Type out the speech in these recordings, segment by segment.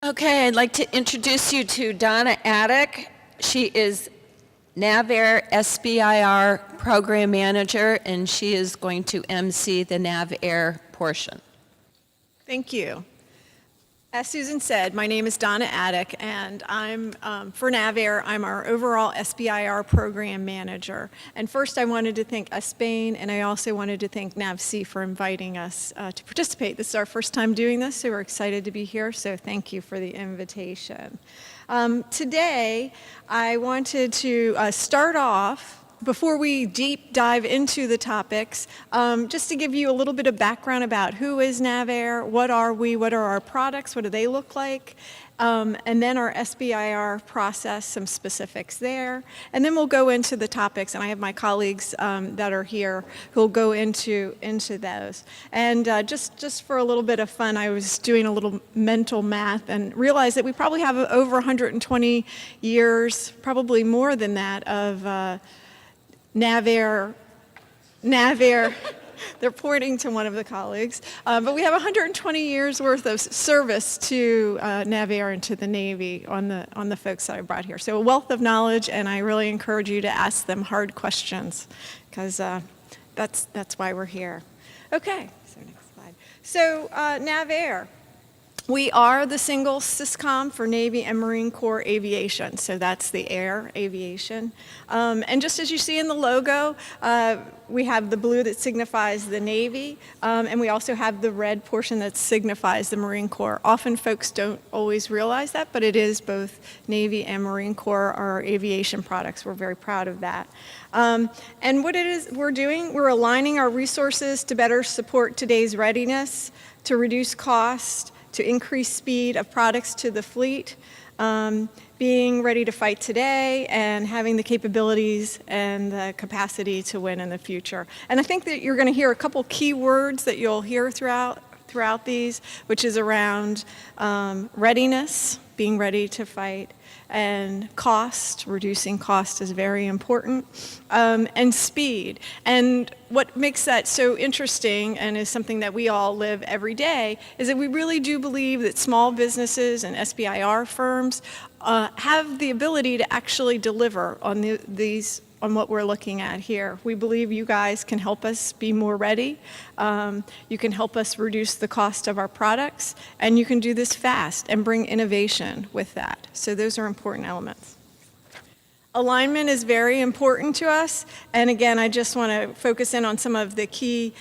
Okay, I'd like to introduce you to Donna Attic. She is NAVAIR SBIR Program Manager, and she is going to MC the NAVAIR portion. Thank you. As Susan said, my name is Donna Attic, and I'm for NAVAIR. I'm our overall SBIR program manager. And first, I wanted to thank SBAIN, and I also wanted to thank NAVC for inviting us to participate. This is our first time doing this, so we're excited to be here. So thank you for the invitation. Today, I wanted to start off, before we deep dive into the topics, just to give you a little bit of background about who is NAVAIR, what are we, what are our products, what do they look like, and then our SBIR process, some specifics there. And then we'll go into the topics, and I have my colleagues that are here who will go into those. And just for a little bit of fun, I was doing a little mental math and realized that we probably have over 120 years, probably more than that, of NAVAIR, they're pointing to one of the colleagues, but we have 120 years worth of service to NAVAIR and to the Navy on the folks that I brought here. So a wealth of knowledge, and I really encourage you to ask them hard questions, because that's why we're here. Okay, so next slide. So NAVAIR. We are the single SysCom for Navy and Marine Corps aviation, so that's the air aviation. And just as you see in the logo, we have the blue that signifies the Navy, and we also have the red portion that signifies the Marine Corps. Often folks don't always realize that, but it is both Navy and Marine Corps are our aviation products. We're very proud of that. And what it is we're doing, we're aligning our resources to better support today's readiness, to reduce cost, to increase speed of products to the fleet, being ready to fight today, and having the capabilities and the capacity to win in the future. And I think that you're going to hear a couple key words that you'll hear throughout these, which is around readiness, being ready to fight, and cost, reducing cost is very important, and speed. And what makes that so interesting, and is something that we all live every day, is that we really do believe that small businesses and SBIR firms have the ability to actually deliver on on what we're looking at here. We believe you guys can help us be more ready. You can help us reduce the cost of our products, and you can do this fast and bring innovation with that. So those are important elements. Alignment is very important to us, and again, I just want to focus in on some of the key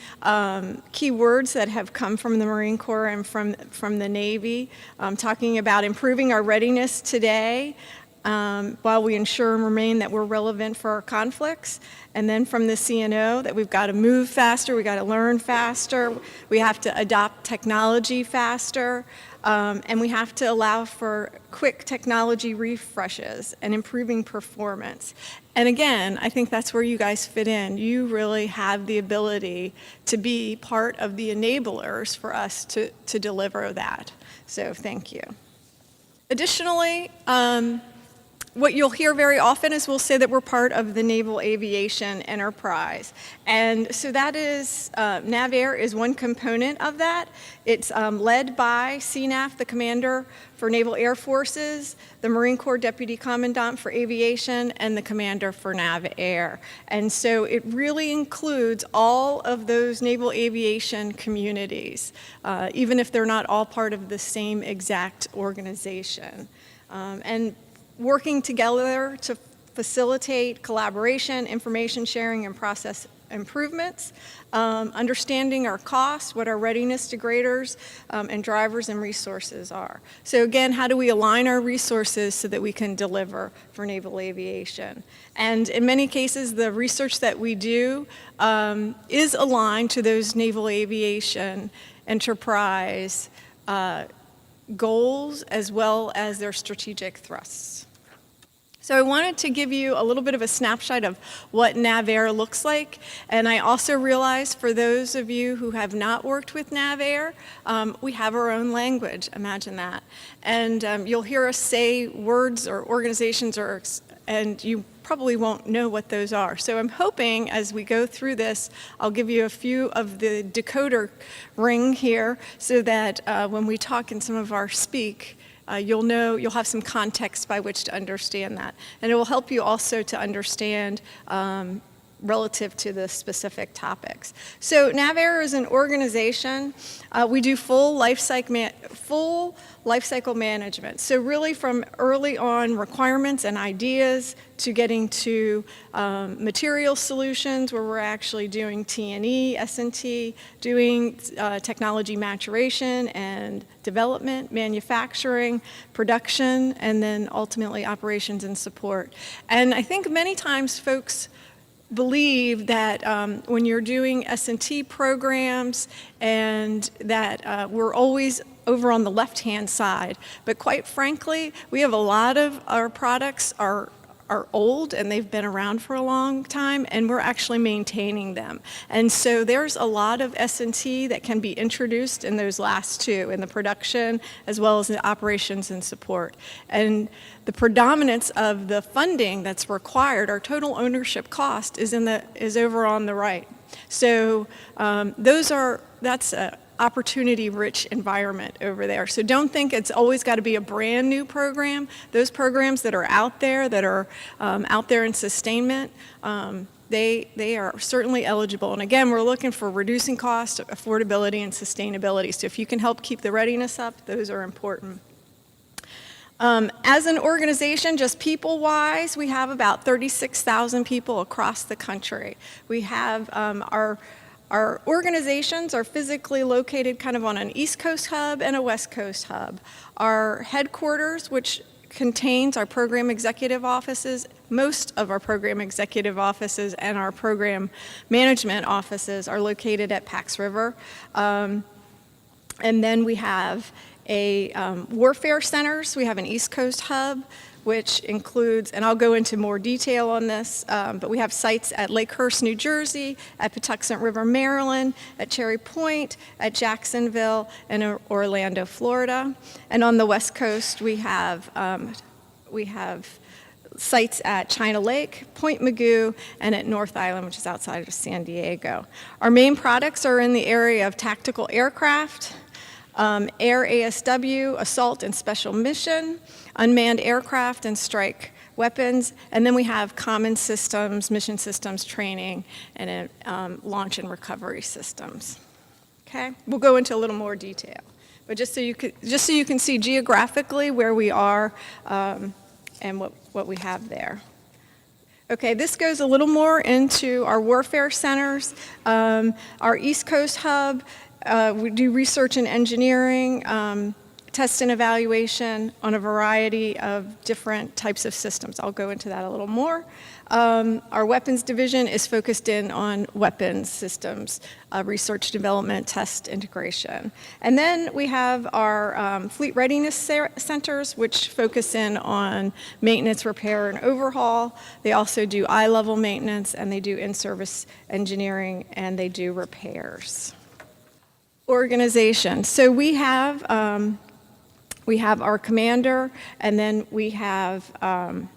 words that have come from the Marine Corps and from the Navy, talking about improving our readiness today, while we ensure and remain that we're relevant for our conflicts. And then from the CNO, that we've got to move faster, we've got to learn faster, we have to adopt technology faster, and we have to allow for quick technology refreshes and improving performance. And again, I think that's where you guys fit in. You really have the ability to be part of the enablers for us to deliver that. So thank you. Additionally, what you'll hear very often is we'll say that we're part of the Naval Aviation Enterprise. And so that is, NAVAIR is one component of that. It's led by CNAF, the Commander for Naval Air Forces, the Marine Corps Deputy Commandant for Aviation, and the Commander for NAVAIR. And so it really includes all of those naval aviation communities, even if they're not all part of the same exact organization. And working together to facilitate collaboration, information sharing, and process improvements, understanding our costs, what our readiness degraders and drivers and resources are. So again, how do we align our resources so that we can deliver for naval aviation? And in many cases, the research that we do is aligned to those naval aviation enterprise goals as well as their strategic thrusts. So I wanted to give you a little bit of a snapshot of what NAVAIR looks like, and I also realized for those of you who have not worked with NAVAIR, we have our own language, imagine that. And you'll hear us say words or organizations, and you probably won't know what those are. So I'm hoping as we go through this, I'll give you a few of the decoder ring here so that when we talk in some of our speak, you'll have some context by which to understand that. And it will help you also to understand relative to the specific topics. So NAVAIR is an organization. We do full life cycle management. So really from early on requirements and ideas to getting to material solutions where we're actually doing T&E, S&T, doing technology maturation and development, manufacturing, production, and then ultimately operations and support. And I think many times folks believe that when you're doing S&T programs and that we're always over on the left-hand side. But quite frankly, we have a lot of our products are old and they've been around for a long time, and we're actually maintaining them. And so there's a lot of S&T that can be introduced in those last two, in the production as well as the operations and support. And the predominance of the funding that's required, our total ownership cost, is over on the right. So that's a opportunity-rich environment over there. So don't think it's always got to be a brand new program. Those programs that are out there in sustainment, they are certainly eligible. And again, we're looking for reducing cost, affordability, and sustainability. So if you can help keep the readiness up, those are important. As an organization, just people-wise, we have about 36,000 people across the country. We have our organizations are physically located kind of on an East Coast hub and a West Coast hub. Our headquarters, which contains our program executive offices, most of our program executive offices and our program management offices are located at Pax River. And then we have warfare centers. We have an East Coast hub, which includes, and I'll go into more detail on this, but we have sites at Lakehurst, New Jersey, at Patuxent River, Maryland, at Cherry Point, at Jacksonville, and Orlando, Florida. And on the West Coast, we have sites at China Lake, Point Mugu, and at North Island, which is outside of San Diego. Our main products are in the area of tactical aircraft, air ASW, assault and special mission, unmanned aircraft and strike weapons, and then we have common systems, mission systems, training, and launch and recovery systems. Okay, we'll go into a little more detail, but just so you can see geographically where we are and what we have there. Okay, this goes a little more into our warfare centers. Our East Coast hub, we do research and engineering, test and evaluation on a variety of different types of systems. I'll go into that a little more. Our weapons division is focused in on weapons systems, research, development, test, integration. And then we have our fleet readiness centers, which focus in on maintenance, repair, and overhaul. They also do eye-level maintenance, and they do in-service engineering, and they do repairs. Organization. So we have our commander, and then we have our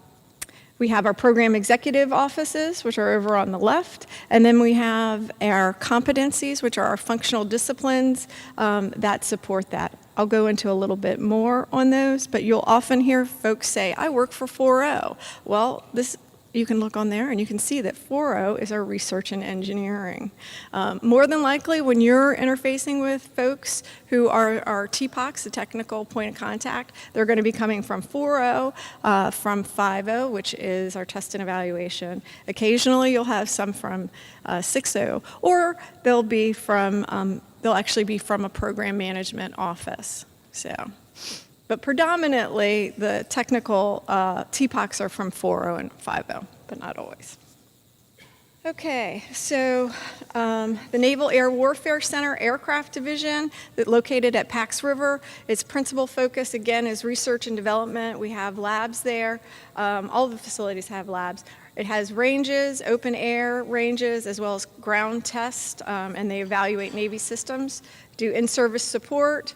program executive offices, which are over on the left, and then we have our competencies, which are our functional disciplines that support that. I'll go into a little bit more on those, but you'll often hear folks say, I work for 4O. Well, you can look on there and you can see that 4O is our research and engineering. More than likely, when you're interfacing with folks who are TPOCs, the technical point of contact, they're going to be coming from 4O, from 5O, which is our test and evaluation. Occasionally, you'll have some from 6O, or they'll actually be from a program management office. But predominantly, the technical TPOCs are from 4O and 5O, but not always. Okay, so the Naval Air Warfare Center Aircraft Division, located at Pax River, its principal focus, again, is research and development. We have labs there. All the facilities have labs. It has ranges, open air ranges, as well as ground tests, and they evaluate Navy systems, do in-service support,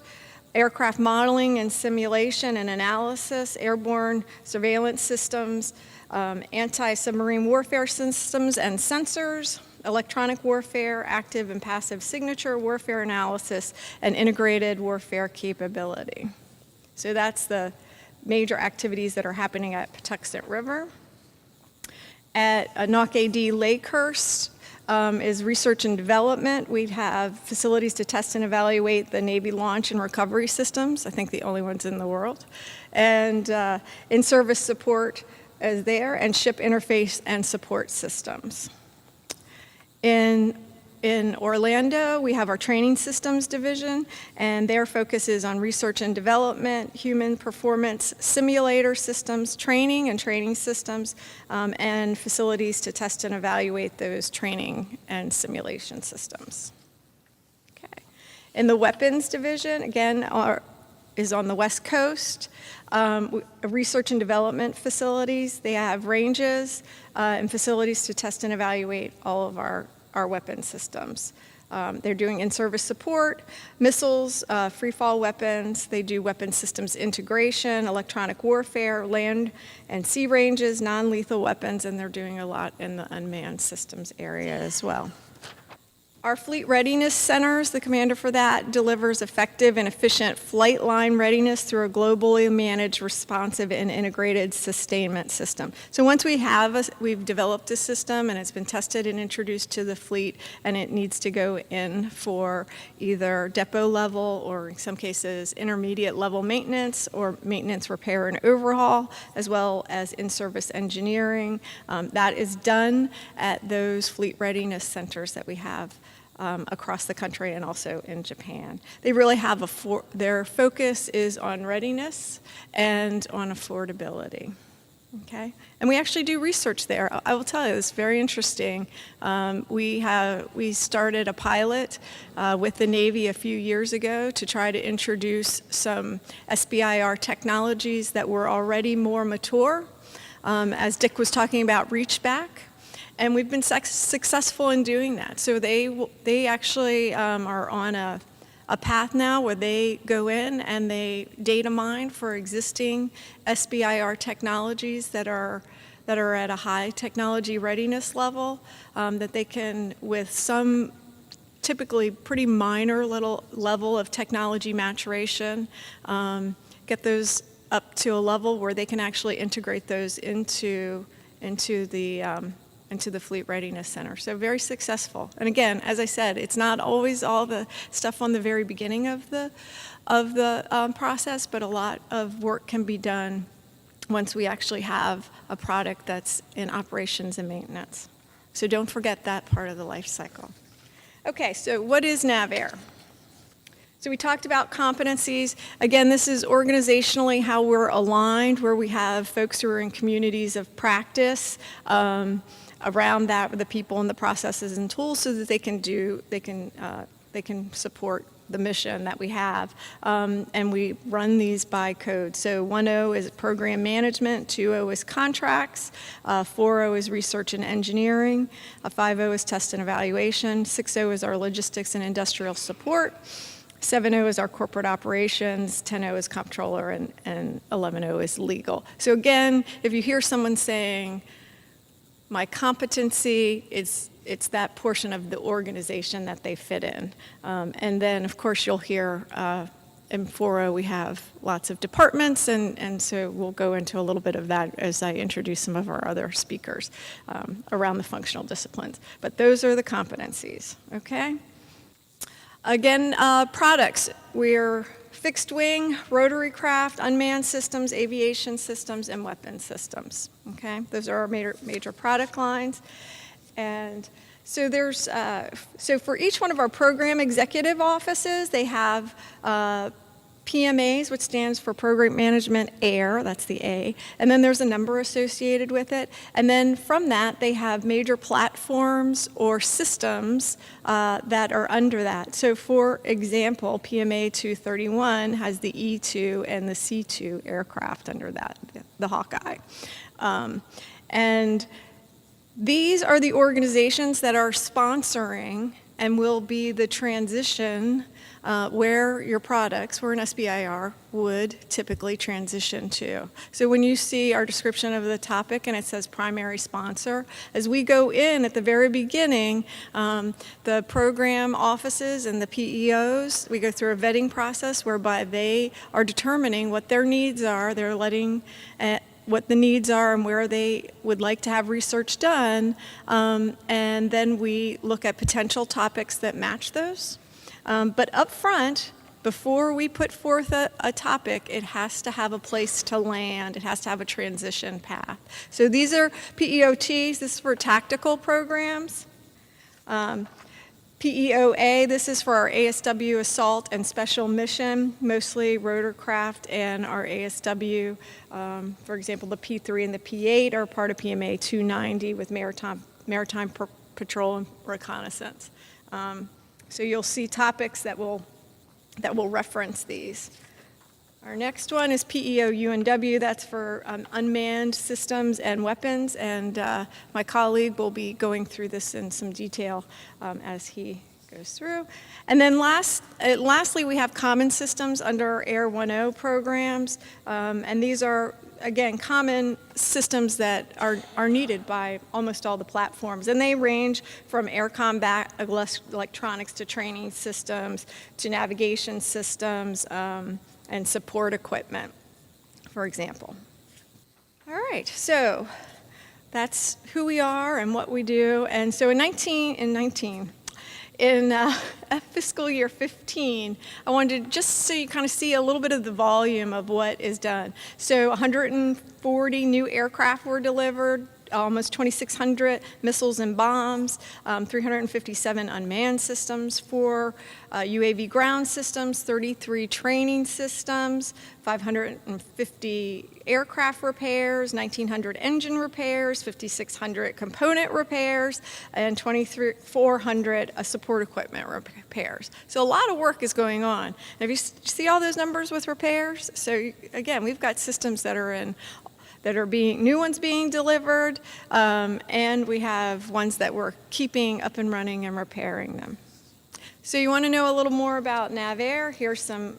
aircraft modeling and simulation and analysis, airborne surveillance systems, anti-submarine warfare systems and sensors, electronic warfare, active and passive signature warfare analysis, and integrated warfare capability. So that's the major activities that are happening at Patuxent River. At NAVAIR Lakehurst is research and development. We have facilities to test and evaluate the Navy launch and recovery systems, I think the only ones in the world. And in-service support is there, and ship interface and support systems. In Orlando, we have our training systems division, and their focus is on research and development, human performance simulator systems, training and training systems, and facilities to test and evaluate those training and simulation systems. Okay. In the weapons division, again, is on the West Coast. Research and development facilities, they have ranges and facilities to test and evaluate all of our weapon systems. They're doing in-service support, missiles, free-fall weapons. They do weapon systems integration, electronic warfare, land and sea ranges, non-lethal weapons, and they're doing a lot in the unmanned systems area as well. Our Fleet Readiness Centers, the commander for that, delivers effective and efficient flight line readiness through a globally managed, responsive, and integrated sustainment system. So once we've developed a system and it's been tested and introduced to the fleet, and it needs to go in for either depot level or in some cases intermediate level maintenance or maintenance, repair, and overhaul, as well as in-service engineering. That is done at those Fleet Readiness Centers that we have across the country and also in Japan. They really have their focus is on readiness and on affordability. Okay, and we actually do research there. I will tell you, it's very interesting. We started a pilot with the Navy a few years ago to try to introduce some SBIR technologies that were already more mature. As Dick was talking about reach back. And we've been successful in doing that. So they actually are on a path now where they go in and they data mine for existing SBIR technologies that are at a high technology readiness level, that they can, with some typically pretty minor little level of technology maturation, get those up to a level where they can actually integrate those into the Fleet Readiness Center. So very successful. And again, as I said, it's not always all the stuff on the very beginning of the process, but a lot of work can be done once we actually have a product that's in operations and maintenance. So don't forget that part of the life cycle. Okay, so what is NAVAIR? So we talked about competencies. Again, this is organizationally how we're aligned, where we have folks who are in communities of practice around that with the people and the processes and tools so that they can support the mission that we have. And we run these by code. So 1.0 is program management, 2.0 is contracts, 4.0 is research and engineering, 5.0 is test and evaluation, 6.0 is our logistics and industrial support, 7.0 is our corporate operations, 10.0 is comptroller, and 11.0 is legal. So again, if you hear someone saying, my competency, it's that portion of the organization that they fit in. And then, of course, you'll hear in 4.0 we have lots of departments, and so we'll go into a little bit of that as I introduce some of our other speakers around the functional disciplines. But those are the competencies, okay? Again, products. We're fixed wing, rotary craft, unmanned systems, aviation systems, and weapon systems. Okay, those are our major product lines. And so there's so for each one of our program executive offices, they have PMAs, which stands for Program Management AIR, that's the A, and then there's a number associated with it. And then from that, they have major platforms or systems that are under that. So for example, PMA 231 has the E2 and the C2 aircraft under that, the Hawkeye. And these are the organizations that are sponsoring and will be the transition where your products, where an SBIR would typically transition to. So when you see our description of the topic and it says primary sponsor, as we go in at the very beginning, the program offices and the PEOs, we go through a vetting process whereby they are determining what their needs are. They're letting what the needs are and where they would like to have research done, and then we look at potential topics that match those. But up front, before we put forth a topic, it has to have a place to land. It has to have a transition path. So these are PEOTs. This is for tactical programs. PEOA, this is for our ASW assault and special mission, mostly rotorcraft and our ASW. For example, the P3 and the P8 are part of PMA 290 with maritime patrol and reconnaissance. So you'll see topics that will reference these. Our next one is PEO UNW. That's for unmanned systems and weapons, and my colleague will be going through this in some detail as he goes through. And then lastly, we have common systems under Air 1.0 programs, and these are, again, common systems that are needed by almost all the platforms. And they range from air combat electronics to training systems to navigation systems and support equipment, for example. All right, so that's who we are and what we do. And so in fiscal year 15, I wanted to just so you kind of see a little bit of the volume of what is done. So 140 new aircraft were delivered, almost 2,600 missiles and bombs, 357 unmanned systems, 4 UAV ground systems, 33 training systems, 550 aircraft repairs, 1,900 engine repairs, 5,600 component repairs, and 2,400 support equipment repairs. So a lot of work is going on. And if you see all those numbers with repairs, so again, we've got systems that are new ones being delivered, and we have ones that we're keeping up and running and repairing them. So you want to know a little more about NAVAIR? Here's some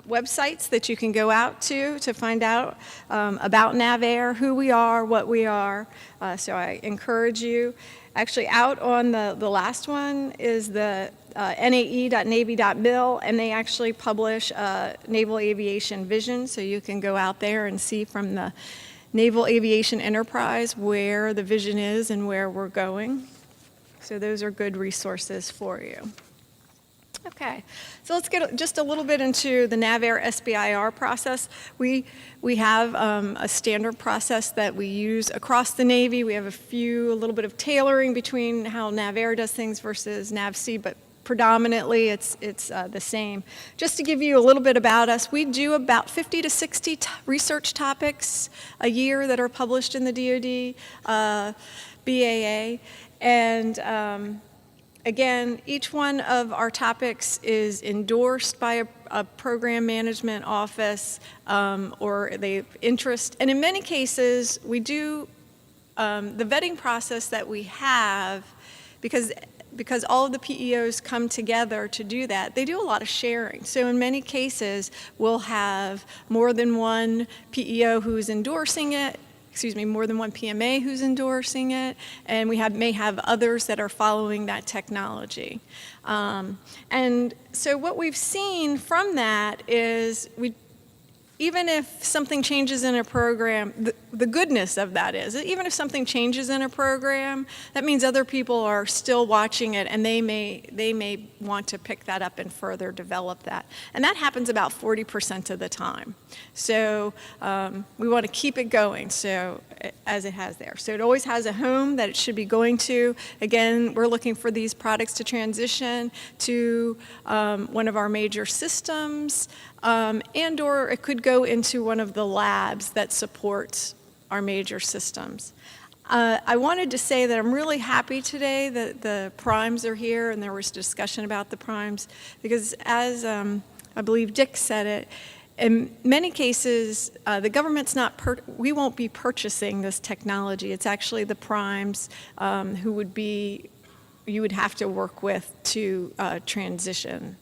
websites that you can go out to find out about NAVAIR, who we are, what we are. So I encourage you. Actually, out on the last one is the nae.navy.mil, and they actually publish Naval Aviation Vision, so you can go out there and see from the Naval Aviation Enterprise where the vision is and where we're going. So those are good resources for you. Okay, so let's get just a little bit into the NAVAIR SBIR process. We have a standard process that we use across the Navy. We have a little bit of tailoring between how NAVAIR does things versus NAVSEA, but predominantly it's the same. Just to give you a little bit about us, we do about 50 to 60 research topics a year that are published in the DoD BAA, and again, each one of our topics is endorsed by a program management office or they interest. And in many cases, we do the vetting process that we have, because all of the PEOs come together to do that, they do a lot of sharing. So in many cases, we'll have more than one PEO who's endorsing it, more than one PMA who's endorsing it, and we may have others that are following that technology. And so what we've seen from that is even if something changes in a program, the goodness of that is, even if something changes in a program, that means other people are still watching it, and they may want to pick that up and further develop that. And that happens about 40% of the time. So we want to keep it going, so as it has there. So it always has a home that it should be going to. Again, we're looking for these products to transition to one of our major systems, and or it could go into one of the labs that supports our major systems. I wanted to say that I'm really happy today that the primes are here, and there was discussion about the primes, because as I believe Dick said it, in many cases, the government's we won't be purchasing this technology. It's actually the primes who would be you would have to work with to transition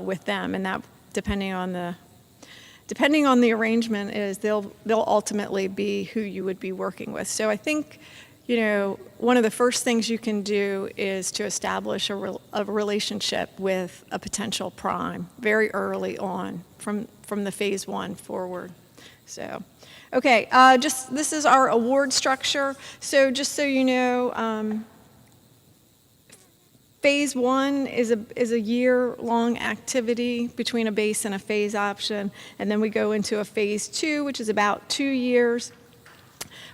with them, and that depending on the arrangement is they'll ultimately be who you would be working with. So I think, you know, one of the first things you can do is to establish a relationship with a potential prime very early on from the phase 1 forward. So, okay, this is our award structure. So just so you know, phase 1 is a year-long activity between a base and a phase option, and then we go into a phase 2, which is about 2 years.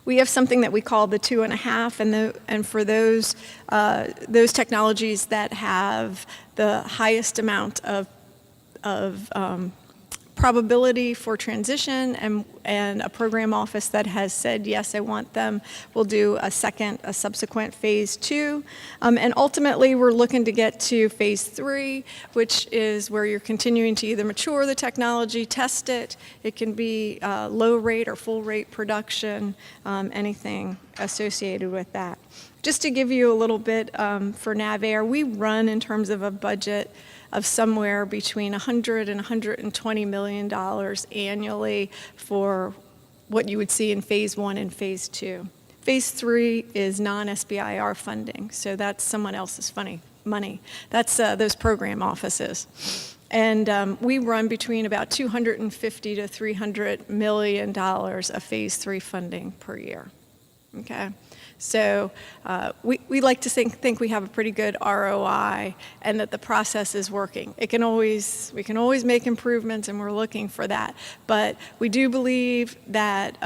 We have something that we call the 2.5, and for those technologies that have the highest amount of probability for transition and a program office that has said, yes, I want them, we'll do a subsequent phase 2. And ultimately, we're looking to get to phase 3, which is where you're continuing to either mature the technology, test it. It can be low rate or full rate production, anything associated with that. Just to give you a little bit for NAVAIR, we run in terms of a budget of somewhere between $100 and $120 million annually for what you would see in phase 1 and phase 2. Phase 3 is non-SBIR funding, so that's someone else's money. That's those program offices. And we run between about $250 to $300 million of phase 3 funding per year. Okay? So we like to think we have a pretty good ROI and that the process is working. We can always make improvements, and we're looking for that. But we do believe that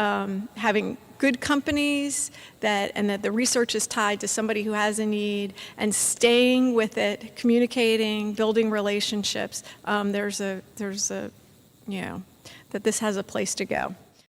having good companies and that the research is tied to somebody who has a need and staying with it, communicating, building relationships, that this has a place to go.